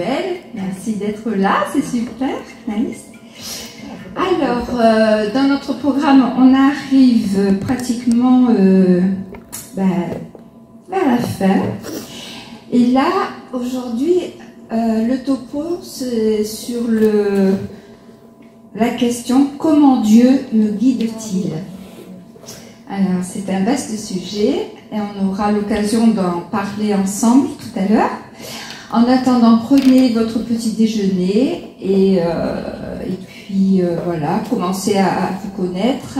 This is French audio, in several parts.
virtuel. Merci d'être là, c'est super, nice. Alors, dans notre programme, on arrive pratiquement vers la fin. Et là, aujourd'hui, le topo, c'est sur la question « Comment Dieu me guide-t-il » Alors, c'est un vaste sujet et on aura l'occasion d'en parler ensemble tout à l'heure. En attendant, prenez votre petit déjeuner et puis voilà, commencez à vous connaître,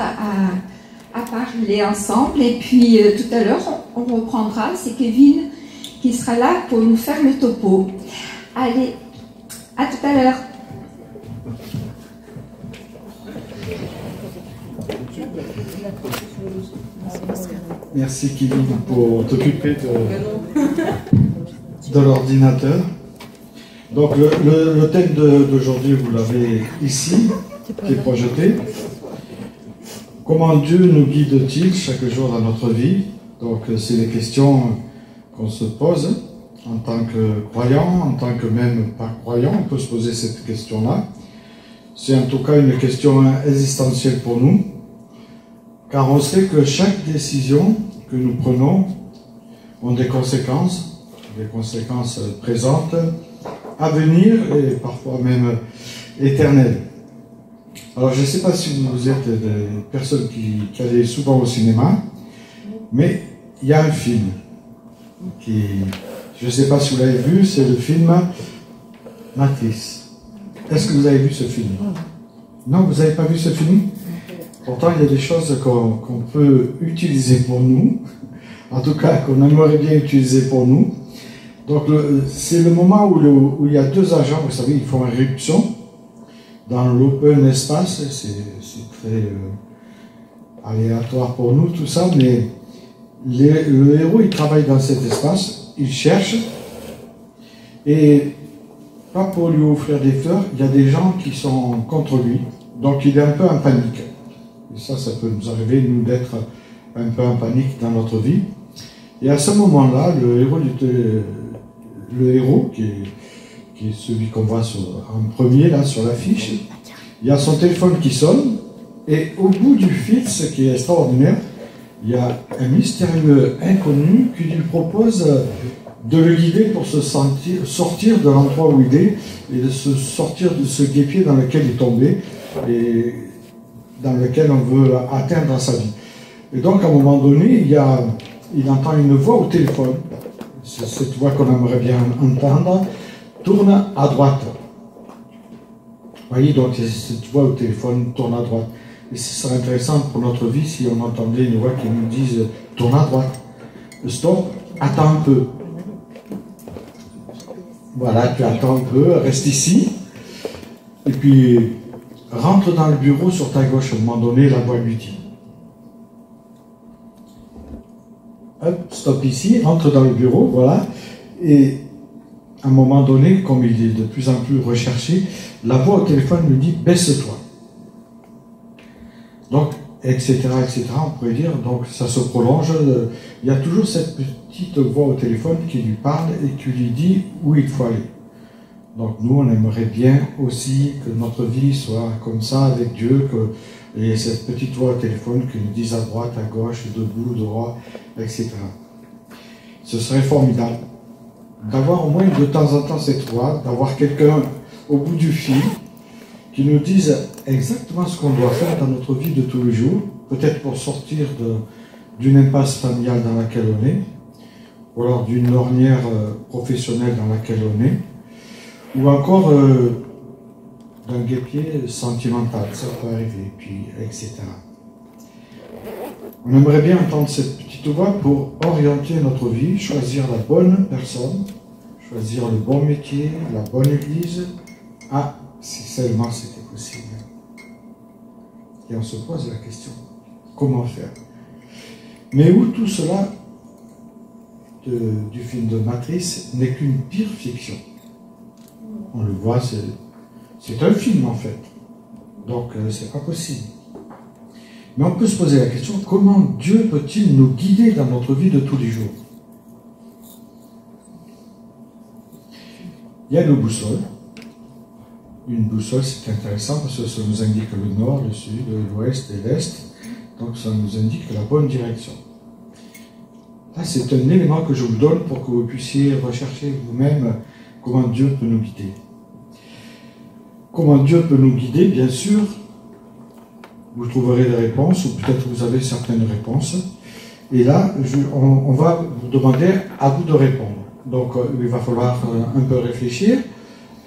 à parler ensemble. Et puis tout à l'heure, on reprendra. C'est Kevin qui sera là pour nous faire le topo. Allez, à tout à l'heure. Merci Kevin pour t'occuper de l'ordinateur. Donc le thème d'aujourd'hui, vous l'avez ici, qui est projeté. Comment Dieu nous guide-t-il chaque jour dans notre vie? Donc c'est les questions qu'on se pose en tant que croyant, en tant que même pas croyant, on peut se poser cette question-là. C'est en tout cas une question existentielle pour nous, car on sait que chaque décision que nous prenons ont des conséquences présentes, à venir et parfois même éternelles. Alors je ne sais pas si vous êtes des personnes qui allaient souvent au cinéma, mais il y a un film qui, je ne sais pas si vous l'avez vu, c'est le film Matrix. Est-ce que vous avez vu ce film? Non, vous n'avez pas vu ce film? Pourtant, il y a des choses qu'on peut utiliser pour nous, en tout cas qu'on aimerait bien utiliser pour nous. Donc, c'est le moment où il y a deux agents, vous savez, ils font éruption dans l'open espace. C'est très aléatoire pour nous, tout ça, mais le héros, il travaille dans cet espace, il cherche, et pas pour lui offrir des fleurs, il y a des gens qui sont contre lui, donc il est un peu en panique. Et ça peut nous arriver, nous, d'être un peu en panique dans notre vie. Et à ce moment-là, le héros, qui est celui qu'on voit en premier, là, sur l'affiche, il y a son téléphone qui sonne, et au bout du fil, ce qui est extraordinaire, il y a un mystérieux inconnu qui lui propose de le guider pour sortir de l'endroit où il est, et de se sortir de ce guêpier dans lequel il est tombé, et dans lequel on veut atteindre dans sa vie. Et donc, à un moment donné, il entend une voix au téléphone. Cette voix qu'on aimerait bien entendre tourne à droite. Vous voyez, donc cette voix au téléphone tourne à droite. Et ce serait intéressant pour notre vie si on entendait une voix qui nous dise « tourne à droite ». Stop, attends un peu. Voilà, tu attends un peu, reste ici. Et puis, rentre dans le bureau sur ta gauche. À un moment donné, la voix lui dit. Hop, stop ici, rentre dans le bureau, voilà. Et à un moment donné, comme il est de plus en plus recherché, la voix au téléphone lui dit « baisse-toi ». Donc, etc., etc., on pourrait dire, donc ça se prolonge. Il y a toujours cette petite voix au téléphone qui lui parle et qui lui dit où il faut aller. Donc nous, on aimerait bien aussi que notre vie soit comme ça avec Dieu, et cette petite voix au téléphone qui nous dise à droite, à gauche, debout, droit, etc. Ce serait formidable d'avoir au moins de temps en temps cette voix, d'avoir quelqu'un au bout du fil qui nous dise exactement ce qu'on doit faire dans notre vie de tous les jours, peut-être pour sortir d'une impasse familiale dans laquelle on est, ou alors d'une ornière professionnelle dans laquelle on est, ou encore d'un guêpier sentimental, ça peut arriver, puis etc. On aimerait bien entendre cette petite voix pour orienter notre vie, choisir la bonne personne, choisir le bon métier, la bonne église. Ah, si seulement c'était possible. Et on se pose la question, comment faire? Mais où tout cela du film de Matrice n'est qu'une pire fiction. On le voit, c'est un film en fait. Donc c'est pas possible. Mais on peut se poser la question, comment Dieu peut-il nous guider dans notre vie de tous les jours? Il y a une boussole. Une boussole, c'est intéressant parce que ça nous indique le nord, le sud, l'ouest et l'est. Donc ça nous indique la bonne direction. Là, c'est un élément que je vous donne pour que vous puissiez rechercher vous-même comment Dieu peut nous guider. Comment Dieu peut nous guider, bien sûr, vous trouverez des réponses, ou peut-être vous avez certaines réponses. Et là, on va vous demander à vous de répondre. Donc, il va falloir un peu réfléchir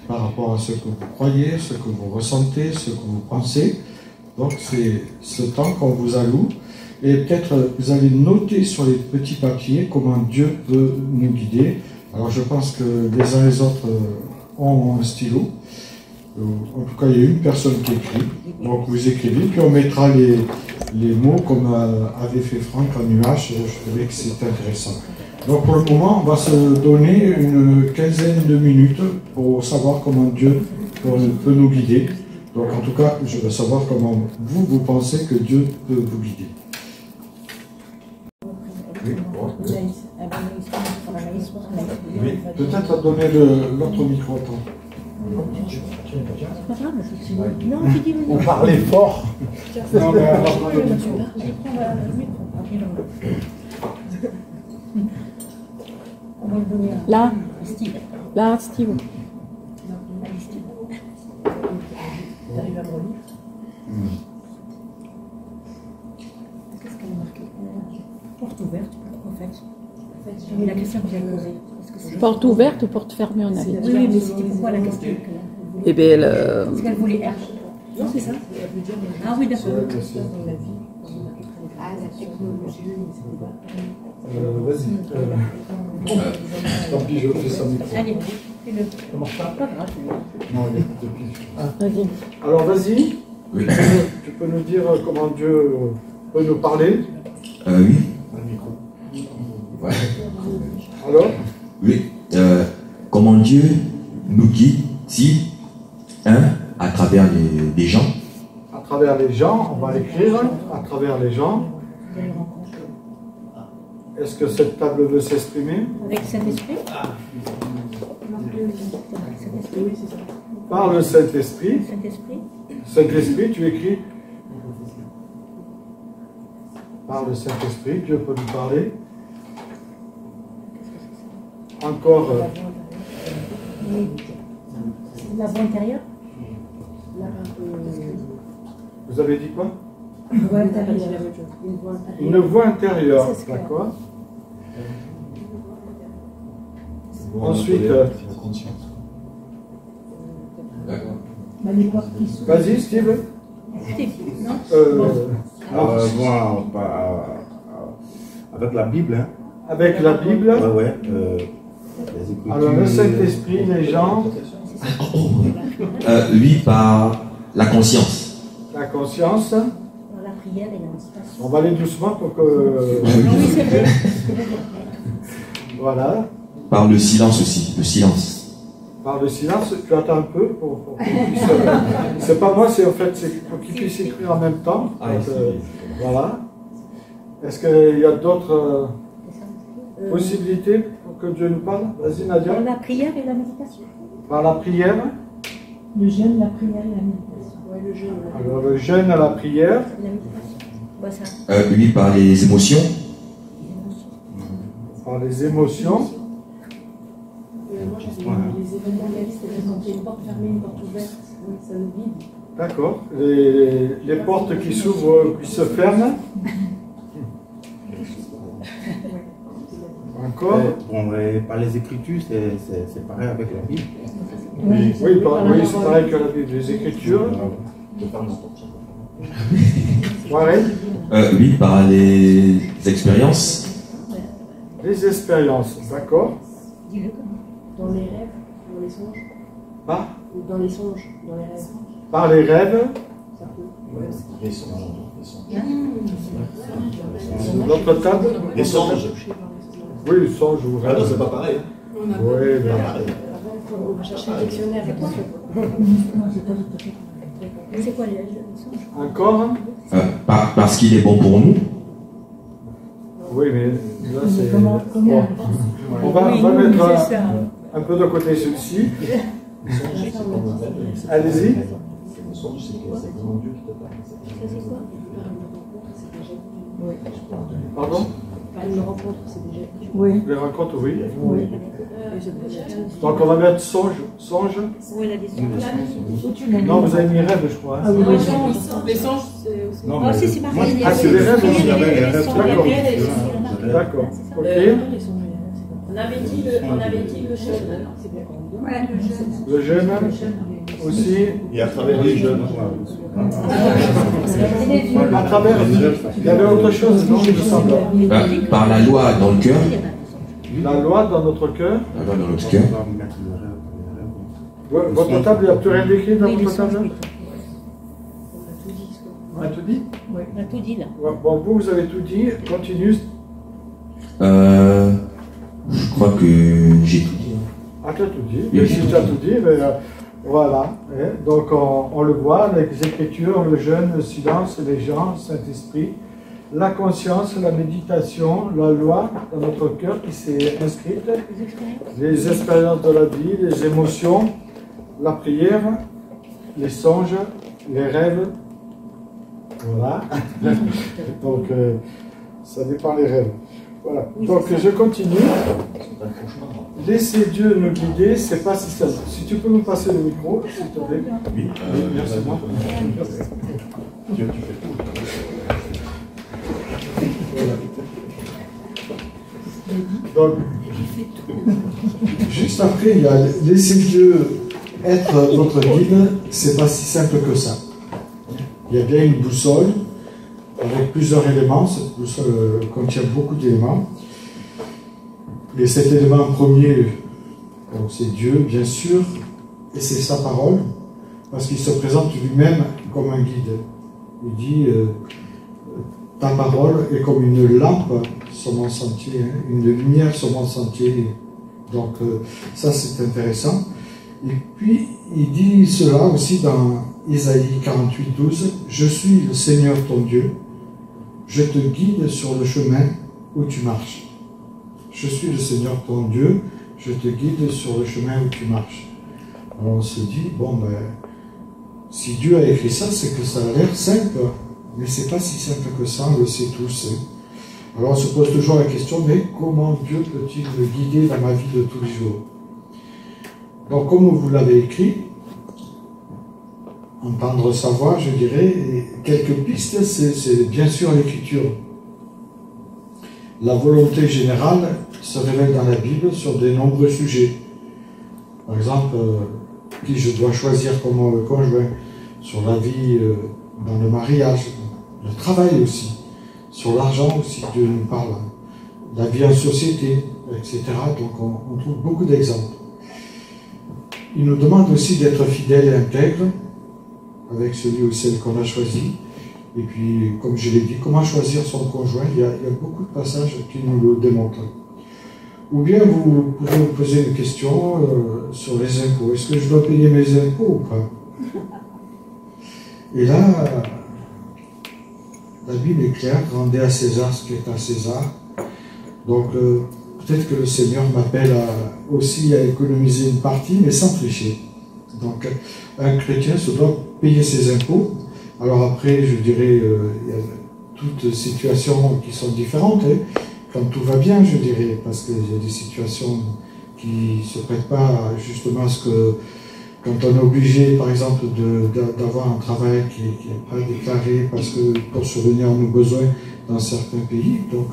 par rapport à ce que vous croyez, ce que vous ressentez, ce que vous pensez. Donc, c'est ce temps qu'on vous alloue. Et peut-être vous allez noter sur les petits papiers comment Dieu peut nous guider. Alors, je pense que les uns et les autres ont un stylo. En tout cas, il y a une personne qui écrit. Donc, vous écrivez, puis on mettra les mots comme avait fait Franck en nuage. Je trouvais que c'est intéressant. Donc, pour le moment, on va se donner une quinzaine de minutes pour savoir comment Dieu peut nous guider. Donc, en tout cas, je veux savoir comment vous pensez que Dieu peut vous guider. Oui, oui. Peut-être donner l'autre micro. On parlait fort. Non, mais Là, là, Steve. T'arrives à me relire. Qu'est-ce qu'elle a marqué? Porte ouverte, en fait. Mais la question que j'ai posée. Porte ouverte ou porte fermée, on avait dit. Oui, mais c'était pourquoi la question Eh bien, Est-ce qu'elle voulait R? Non, c'est ça. Ah oui, d'accord. Ah, la technologie. Vas-y. Tant pis, je fais ça micro. Allez, fais-le. Comment ça? Pas grave. Non, il y a depuis. Vas-y. Alors, vas-y. Oui. Tu peux nous dire comment Dieu peut nous parler? Oui. Un micro. Ouais. Alors? Oui. Comment Dieu nous guide-t-il à travers des gens? À travers les gens, on va écrire à travers les gens. Est-ce que cette table veut s'exprimer? Avec le Saint-Esprit? Oui, c'est ça. Par le Saint-Esprit. Saint-Esprit? Saint-Esprit, tu écris. Par le Saint-Esprit, Dieu peut nous parler. Encore. La voix intérieure? Vous avez dit quoi? Une voix intérieure. Une voix intérieure, d'accord. Ensuite, vas-y, Steve. Moi, avec la Bible. Hein. Avec la Bible. Ouais. Alors, le Saint-Esprit, les gens. Lui, par la conscience. La conscience. Dans la prière et la méditation. On va aller doucement pour que. Oui, c'est vrai. Voilà. Par le silence aussi, le silence. Par le silence, tu attends un peu pour qu'il puisse. C'est pas moi, c'est en fait, c'est pour qu'il puisse écrire en même temps. Voilà. Est-ce qu'il y a d'autres possibilités pour que Dieu nous parle? Vas-y, Nadia. Dans la prière et la méditation. Par la prière. Le jeûne, la prière et la méditation. Ouais, le jeûne. Alors, le jeûne à la prière. La méditation. Ouais, ça. Lui, par les émotions. Par les émotions. Moi, j'avais les événements réalistes, c'est-à-dire quand il y a une porte fermée, une porte ouverte, ça nous guide. D'accord. Les portes qui s'ouvrent, qui se ferment. Encore. Par les Écritures, c'est pareil avec la Bible. Oui, c'est pareil que la Bible. Les Écritures. Oui, par les expériences. Les expériences, d'accord. Dans les rêves, dans les songes. Par Dans les songes, dans les rêves. Par les rêves. Ça peut. Les songes. L'autre table. Les songes. Oui, les songes ou rêves. Ah non, c'est pas pareil. On a Oui, on va chercher un dictionnaire. C'est quoi les songes? Encore. Parce qu'il est bon pour nous. Oui, mais là c'est. Comment On va mettre. un peu de côté celui-ci. Allez-y. Pardon? Une rencontre, c'est déjà. Oui. Les rencontres, oui. Oui. Donc on va mettre songe. Songe. Oui, la descente. Non, vous avez mis rêve, je crois. Ah oui, oui. Les songes, c'est aussi. Non, Ah, mais si, c'est marqué. Ah, c'est des rêves aussi. D'accord. D'accord. Ok. On avait dit le jeûne. Ouais, le jeûne. Le jeûne aussi. Et à travers les jeunes. À travers. Il y avait autre chose, non, il me semble. Par la loi dans le cœur. La loi dans notre cœur. La loi dans notre cœur. Votre table, il n'y a plus rien d'écrit dans votre table? On a tout dit? Oui, on a tout dit là. Ouais, bon, vous avez tout dit. Continue. Je crois que j'ai tout dit. Ah, tu as tout dit. Oui, Mais j'ai si tout tu as dit. tout dit, ben, voilà. Donc, on le voit, les Écritures, le jeûne, le silence, les gens, Saint-Esprit, la conscience, la méditation, la loi dans notre cœur qui s'est inscrite, les expériences de la vie, les émotions, la prière, les songes, les rêves. Voilà. Donc, ça dépend des rêves. Voilà. Donc, je continue. Laissez Dieu nous guider, c'est pas si simple. Si tu peux me passer le micro, s'il te plaît. Oui. Merci. Dieu, tu fais tout. Donc, juste après, il y a laisser Dieu être notre guide, c'est pas si simple que ça. Il y a bien une boussole avec plusieurs éléments. Cette boussole contient beaucoup d'éléments. Et cet élément premier, c'est Dieu, bien sûr, et c'est sa parole, parce qu'il se présente lui-même comme un guide. Il dit ta parole est comme une lampe sur mon sentier, hein, une lumière sur mon sentier. Donc ça c'est intéressant. Et puis il dit cela aussi dans Isaïe 48, 12, je suis le Seigneur ton Dieu, je te guide sur le chemin où tu marches. Je suis le Seigneur ton Dieu, je te guide sur le chemin où tu marches. Alors on se dit, bon ben, si Dieu a écrit ça, c'est que ça a l'air simple, mais c'est pas si simple que ça, on le sait tous. Hein. Alors on se pose toujours la question, mais comment Dieu peut-il me guider dans ma vie de tous les jours? Donc comme vous l'avez écrit, entendre sa voix, je dirais, et quelques pistes, c'est bien sûr l'écriture. La volonté générale se révèle dans la Bible sur de nombreux sujets. Par exemple, qui je dois choisir comme conjoint, sur la vie dans le mariage, le travail aussi, sur l'argent aussi, Dieu nous parle, la vie en société, etc. Donc on trouve beaucoup d'exemples. Il nous demande aussi d'être fidèle et intègre avec celui ou celle qu'on a choisi. Et puis, comme je l'ai dit, comment choisir son conjoint, il y a beaucoup de passages qui nous le démontrent. Ou bien vous pouvez vous poser une question sur les impôts. Est-ce que je dois payer mes impôts ou pas? Et là, la Bible est claire, rendez à César ce qui est à César. Donc, peut-être que le Seigneur m'appelle aussi à économiser une partie, mais sans tricher. Donc, un chrétien se doit payer ses impôts. Alors après, je dirais, il y a toutes situations qui sont différentes, hein, quand tout va bien, je dirais, parce qu'il y a des situations qui ne se prêtent pas justement à ce que, quand on est obligé, par exemple, d'avoir un travail qui n'est pas déclaré, parce que pour subvenir à nos besoins dans certains pays, donc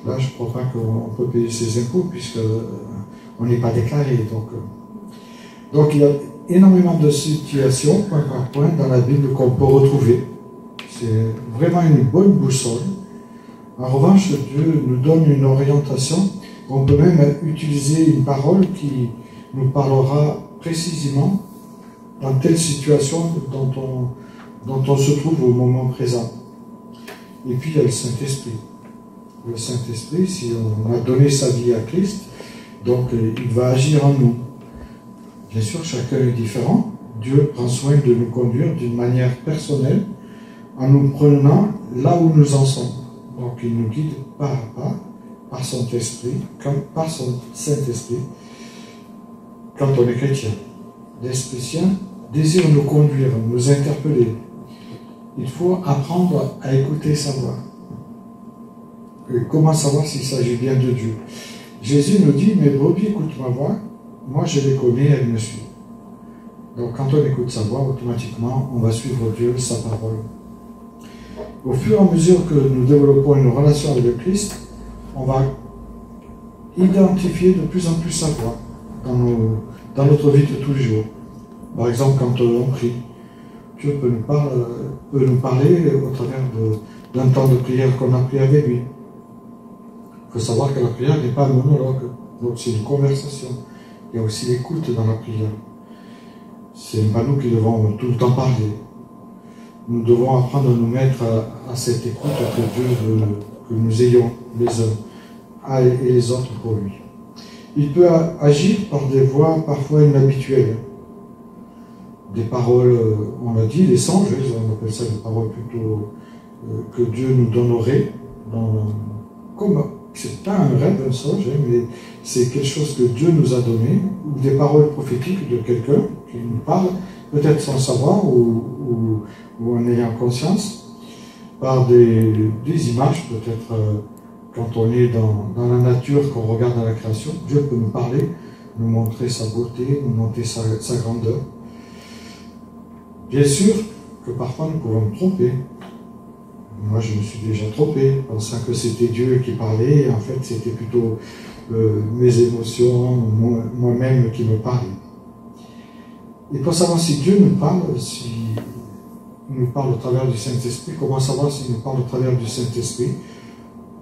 là, je ne crois pas qu'on peut payer ses impôts, puisqu'on n'est pas déclaré. Donc il y a énormément de situations, point par point, dans la Bible qu'on peut retrouver. C'est vraiment une bonne boussole. En revanche, Dieu nous donne une orientation. On peut même utiliser une parole qui nous parlera précisément dans telle situation dont on se trouve au moment présent. Et puis il y a le Saint-Esprit. Le Saint-Esprit, si on a donné sa vie à Christ, donc il va agir en nous. Bien sûr, chacun est différent. Dieu prend soin de nous conduire d'une manière personnelle en nous prenant là où nous en sommes. Donc, il nous guide pas à pas par son esprit, comme par son Saint-Esprit. quand on est chrétien. L'Esprit Saint désire nous conduire, nous interpeller. Il faut apprendre à écouter sa voix. Et comment savoir s'il s'agit bien de Dieu? Jésus nous dit, mes brebis écoutent ma voix, moi je les connais, elles me suivent. Donc quand on écoute sa voix, automatiquement, on va suivre Dieu, sa parole. Au fur et à mesure que nous développons une relation avec le Christ, on va identifier de plus en plus sa voix dans notre vie de tous les jours. Par exemple, quand on prie, Dieu peut nous parler au travers d'un temps de prière qu'on a pris avec lui. Il faut savoir que la prière n'est pas un monologue, donc c'est une conversation. Il y a aussi l'écoute dans la prière. Ce n'est pas nous qui devons tout le temps parler. Nous devons apprendre à nous mettre à cette écoute que Dieu veut que nous ayons les uns et les autres pour lui. Il peut agir par des voies parfois inhabituelles. Des paroles, on l'a dit, des songes, on appelle ça des paroles plutôt que Dieu nous donnerait. C'est pas un rêve, un songe, mais c'est quelque chose que Dieu nous a donné, ou des paroles prophétiques de quelqu'un qui nous parle, peut-être sans savoir ou en ayant conscience, par des images, peut-être quand on est dans la nature, qu'on regarde dans la création, Dieu peut nous parler, nous montrer sa beauté, nous montrer sa grandeur. Bien sûr que parfois nous pouvons nous tromper. Moi, je me suis déjà trompé, pensant que c'était Dieu qui parlait, et en fait, c'était plutôt mes émotions, moi-même qui me parlait. Et pour savoir si Dieu nous parle, s'il nous parle au travers du Saint-Esprit, comment savoir s'il nous parle au travers du Saint-Esprit?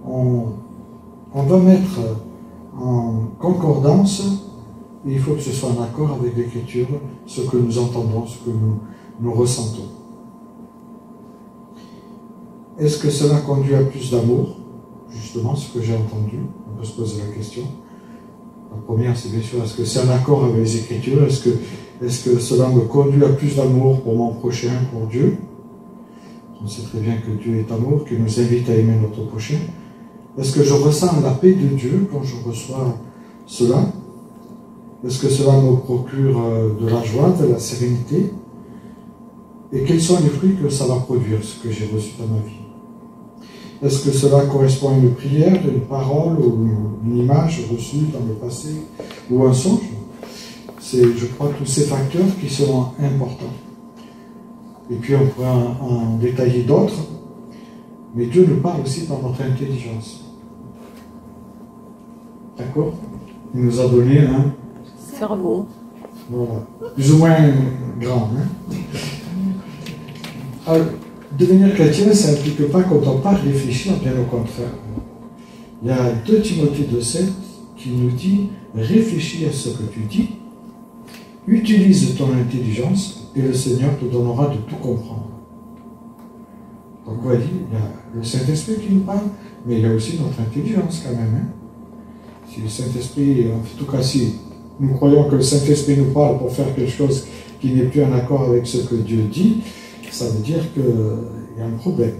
On va mettre en concordance, et il faut que ce soit en accord avec l'Écriture, ce que nous entendons, ce que nous ressentons. Est-ce que cela conduit à plus d'amour? Justement, ce que j'ai entendu, on peut se poser la question. La première, c'est bien sûr, est-ce que c'est en accord avec les Écritures? Est-ce que cela me conduit à plus d'amour pour mon prochain, pour Dieu? On sait très bien que Dieu est amour, qu'il nous invite à aimer notre prochain. Est-ce que je ressens la paix de Dieu quand je reçois cela? Est-ce que cela me procure de la joie, de la sérénité? Et quels sont les fruits que ça va produire, ce que j'ai reçu dans ma vie? Est-ce que cela correspond à une prière, une parole, ou une image reçue dans le passé, ou un songe? C'est, je crois, tous ces facteurs qui seront importants. Et puis on pourrait en détailler d'autres, mais Dieu nous parle aussi par notre intelligence. D'accord? Il nous a donné un cerveau. Voilà. Plus ou moins grand. Alors, devenir chrétien, ça n'implique pas qu'on ne doit pas réfléchir, bien au contraire. Il y a 2 Timothée 2,7 qui nous dit « Réfléchis à ce que tu dis, utilise ton intelligence et le Seigneur te donnera de tout comprendre. » Donc, on va dire, il y a le Saint-Esprit qui nous parle, mais il y a aussi notre intelligence quand même. Si le Saint-Esprit, en tout cas, si nous croyons que le Saint-Esprit nous parle pour faire quelque chose qui n'est plus en accord avec ce que Dieu dit, ça veut dire qu'il y a un problème.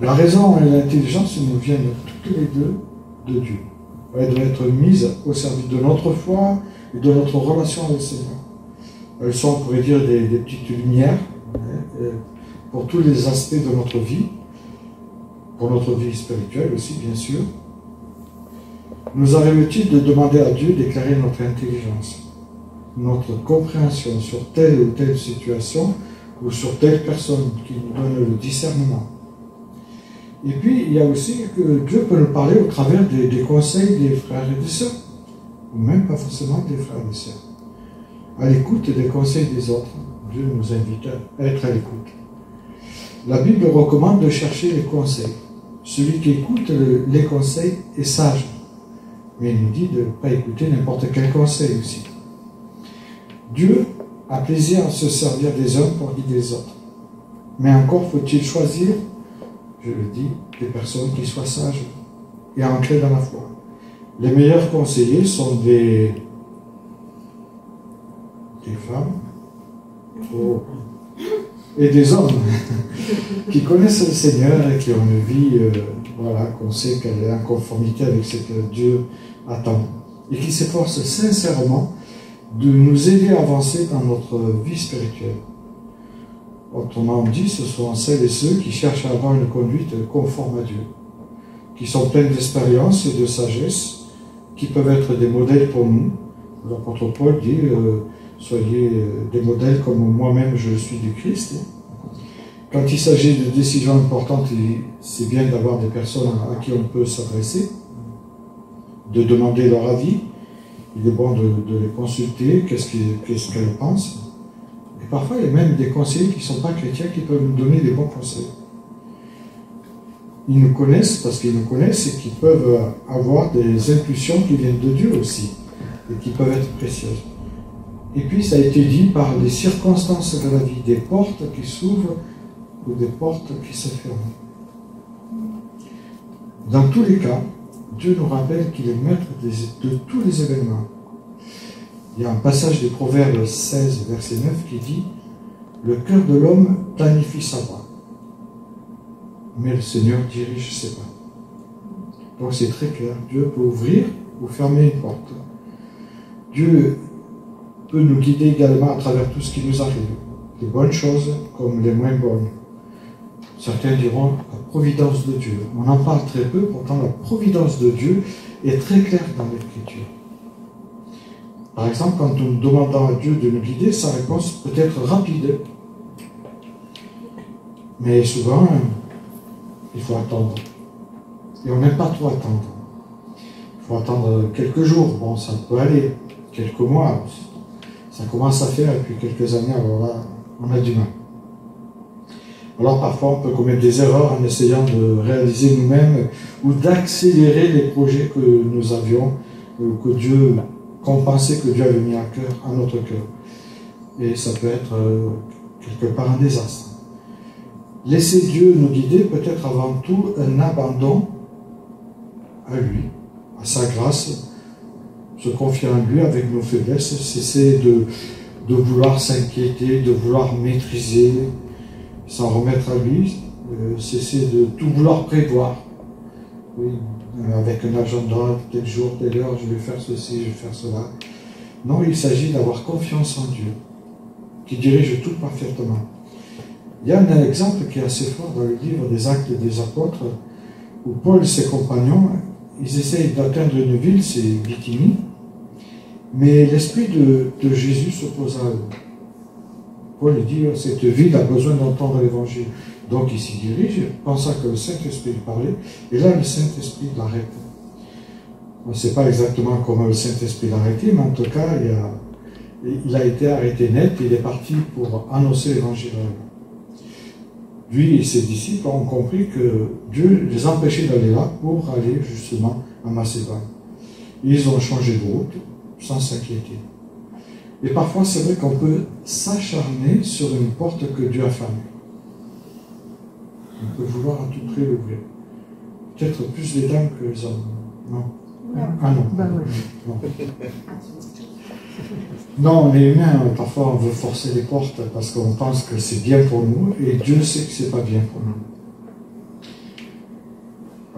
La raison et l'intelligence nous viennent toutes les deux de Dieu. Elles doivent être mises au service de notre foi et de notre relation avec le Seigneur. Elles sont, on pourrait dire, des petites lumières pour tous les aspects de notre vie, pour notre vie spirituelle aussi, bien sûr. Nous arrive-t-il de demander à Dieu d'éclairer notre intelligence, notre compréhension sur telle ou telle situation, ou sur telle personne qui nous donne le discernement. Et puis, il y a aussi que Dieu peut nous parler au travers des conseils des frères et des sœurs, ou même pas forcément des frères et des sœurs. À l'écoute des conseils des autres, Dieu nous invite à être à l'écoute. La Bible recommande de chercher les conseils. Celui qui écoute les conseils est sage, mais il nous dit de ne pas écouter n'importe quel conseil aussi. Dieu a plaisir à se servir des uns pour guider les autres. Mais encore faut-il choisir, je le dis, des personnes qui soient sages et ancrées dans la foi. Les meilleurs conseillers sont des femmes et des hommes qui connaissent le Seigneur et qui ont une vie, voilà, qu'on sait qu'elle est en conformité avec ce que Dieu attend. Et qui s'efforcent sincèrement de nous aider à avancer dans notre vie spirituelle. Autrement dit, ce sont celles et ceux qui cherchent à avoir une conduite conforme à Dieu, qui sont pleines d'expérience et de sagesse, qui peuvent être des modèles pour nous. L'apôtre Paul dit soyez des modèles comme moi-même je suis du Christ. Quand il s'agit de décisions importantes, c'est bien d'avoir des personnes à qui on peut s'adresser, de demander leur avis. Il est bon de les consulter, qu'est-ce qu'elles pensent. Et parfois, il y a même des conseillers qui ne sont pas chrétiens qui peuvent nous donner des bons conseils. Ils nous connaissent parce qu'ils nous connaissent et qui peuvent avoir des impulsions qui viennent de Dieu aussi et qui peuvent être précieuses. Et puis, ça a été dit par les circonstances de la vie, des portes qui s'ouvrent ou des portes qui se ferment. Dans tous les cas, Dieu nous rappelle qu'il est maître de tous les événements. Il y a un passage des Proverbes 16, verset 9 qui dit « Le cœur de l'homme planifie sa voie, mais le Seigneur dirige ses pas. » Donc c'est très clair, Dieu peut ouvrir ou fermer une porte. Dieu peut nous guider également à travers tout ce qui nous arrive, les bonnes choses comme les moins bonnes. Certains diront la providence de Dieu. On en parle très peu, pourtant la providence de Dieu est très claire dans l'Écriture. Par exemple, quand nous demandons à Dieu de nous guider, sa réponse peut être rapide. Mais souvent, il faut attendre. Et on n'aime pas trop attendre. Il faut attendre quelques jours. Bon, ça peut aller. Quelques mois. Ça commence à faire, et puis quelques années, alors là, on a du mal. Alors parfois, on peut commettre des erreurs en essayant de réaliser nous-mêmes ou d'accélérer les projets que nous avions, qu'on pensait que Dieu avait mis à notre cœur. Et ça peut être quelque part un désastre. Laisser Dieu nous guider peut être avant tout un abandon à lui, à sa grâce, se confier en lui avec nos faiblesses, cesser de vouloir s'inquiéter, de vouloir maîtriser, s'en remettre à lui, cesser de tout vouloir prévoir. Oui, avec un agenda, tel jour, telle heure, je vais faire ceci, je vais faire cela. Non, il s'agit d'avoir confiance en Dieu, qui dirige tout parfaitement. Il y a un exemple qui est assez fort dans le livre des Actes des Apôtres, où Paul et ses compagnons, ils essayent d'atteindre une ville, c'est Bithynie, mais l'Esprit de Jésus s'oppose à eux. Paul dit, cette ville a besoin d'entendre l'Évangile. Donc il s'y dirige, pensant que le Saint-Esprit lui parlait, et là le Saint-Esprit l'arrête. On ne sait pas exactement comment le Saint-Esprit l'a arrêté, mais en tout cas, il a été arrêté net, il est parti pour annoncer l'Évangile. Lui et ses disciples ont compris que Dieu les empêchait d'aller là pour aller justement à Macédoine. Ils ont changé de route sans s'inquiéter. Et parfois, c'est vrai qu'on peut s'acharner sur une porte que Dieu a fermée. On peut vouloir à tout prix l'ouvrir. Peut-être plus les dames que les hommes. Non. Ah non. Non. Non, on est humain, parfois on veut forcer les portes parce qu'on pense que c'est bien pour nous et Dieu sait que c'est pas bien pour nous.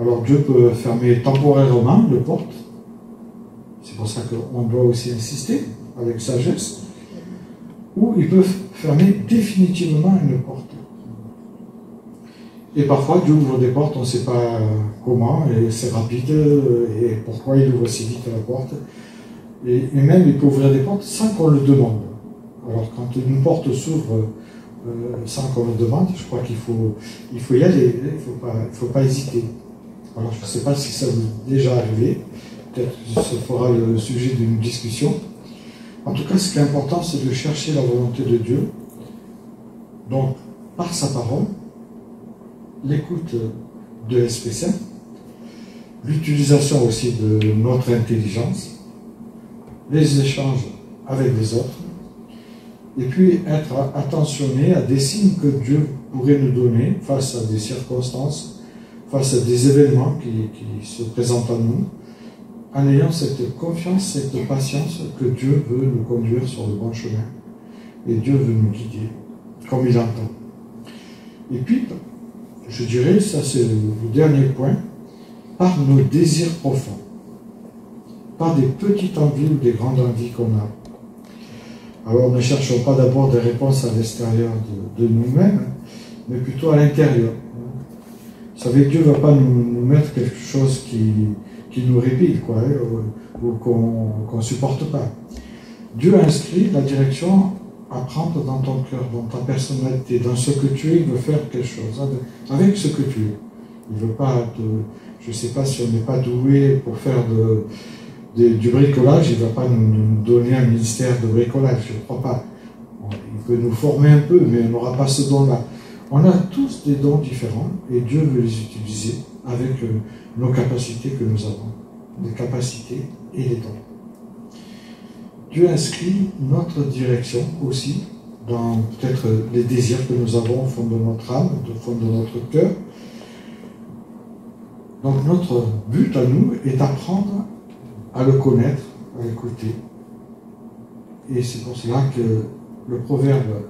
Alors Dieu peut fermer temporairement les portes. C'est pour ça qu'on doit aussi insister avec sagesse. Ou il peut fermer définitivement une porte. Et parfois Dieu ouvre des portes, on ne sait pas comment, et c'est rapide, et pourquoi il ouvre si vite la porte. Et même il peut ouvrir des portes sans qu'on le demande. Alors quand une porte s'ouvre sans qu'on le demande, je crois qu'il faut y aller, il ne faut pas hésiter. Alors je ne sais pas si ça vous est déjà arrivé, peut-être que ce fera le sujet d'une discussion. En tout cas, ce qui est important, c'est de chercher la volonté de Dieu. Donc, par sa parole, l'écoute de l'Esprit Saint, l'utilisation aussi de notre intelligence, les échanges avec les autres, et puis être attentionné à des signes que Dieu pourrait nous donner face à des circonstances, face à des événements qui se présentent à nous, en ayant cette confiance, cette patience que Dieu veut nous conduire sur le bon chemin. Et Dieu veut nous guider, comme il entend. Et puis, je dirais, ça c'est le dernier point, par nos désirs profonds. Pas des petites envies ou des grandes envies qu'on a. Alors ne cherchons pas d'abord des réponses à l'extérieur de nous-mêmes, mais plutôt à l'intérieur. Vous savez, Dieu ne va pas nous mettre quelque chose qui nous répile, quoi, ou qu'on ne supporte pas. Dieu inscrit la direction à prendre dans ton cœur, dans ta personnalité, dans ce que tu es. Il veut faire quelque chose avec ce que tu es. Il ne veut pas je ne sais pas si on n'est pas doué pour faire du bricolage, il ne va pas nous donner un ministère de bricolage, je ne crois pas. Il peut nous former un peu, mais on n'aura pas ce don-là. On a tous des dons différents et Dieu veut les utiliser avec nos capacités que nous avons, les capacités et les dons. Dieu inscrit notre direction aussi dans peut-être les désirs que nous avons au fond de notre âme, au fond de notre cœur. Donc notre but à nous est d'apprendre à le connaître, à l'écouter. Et c'est pour cela que le Proverbe,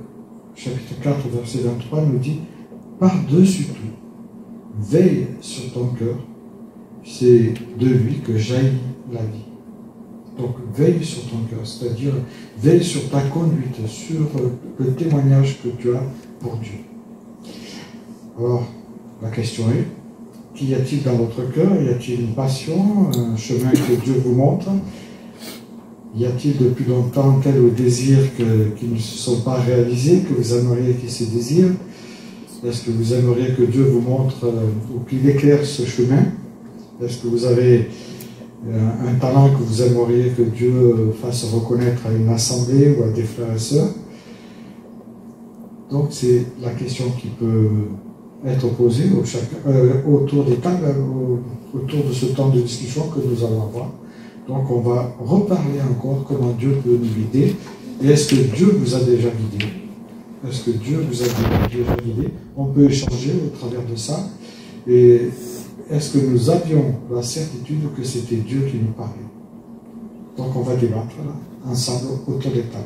chapitre 4, verset 23, nous dit « Par-dessus tout, veille sur ton cœur, c'est de lui que jaillit la vie. » Donc veille sur ton cœur, c'est-à-dire veille sur ta conduite, sur le témoignage que tu as pour Dieu. Alors, la question est, qu'y a-t-il dans votre cœur? Y a-t-il une passion, un chemin que Dieu vous montre? Y a-t-il depuis longtemps tel désir qui ne se sont pas réalisés, que vous aimeriez qu'il se désire? Est-ce que vous aimeriez que Dieu vous montre ou qu'il éclaire ce chemin? Est-ce que vous avez un talent que vous aimeriez que Dieu fasse reconnaître à une assemblée ou à des frères et sœurs? Donc c'est la question qui peut être posée autour des tables, autour de ce temps de discussion que nous allons avoir. Donc on va reparler encore comment Dieu peut nous guider. Et est-ce que Dieu vous a déjà guidé? Est-ce que Dieu vous a déjà guidé? On peut échanger au travers de ça. Et est-ce que nous avions la certitude que c'était Dieu qui nous parlait? Donc on va débattre là, ensemble autour des tables.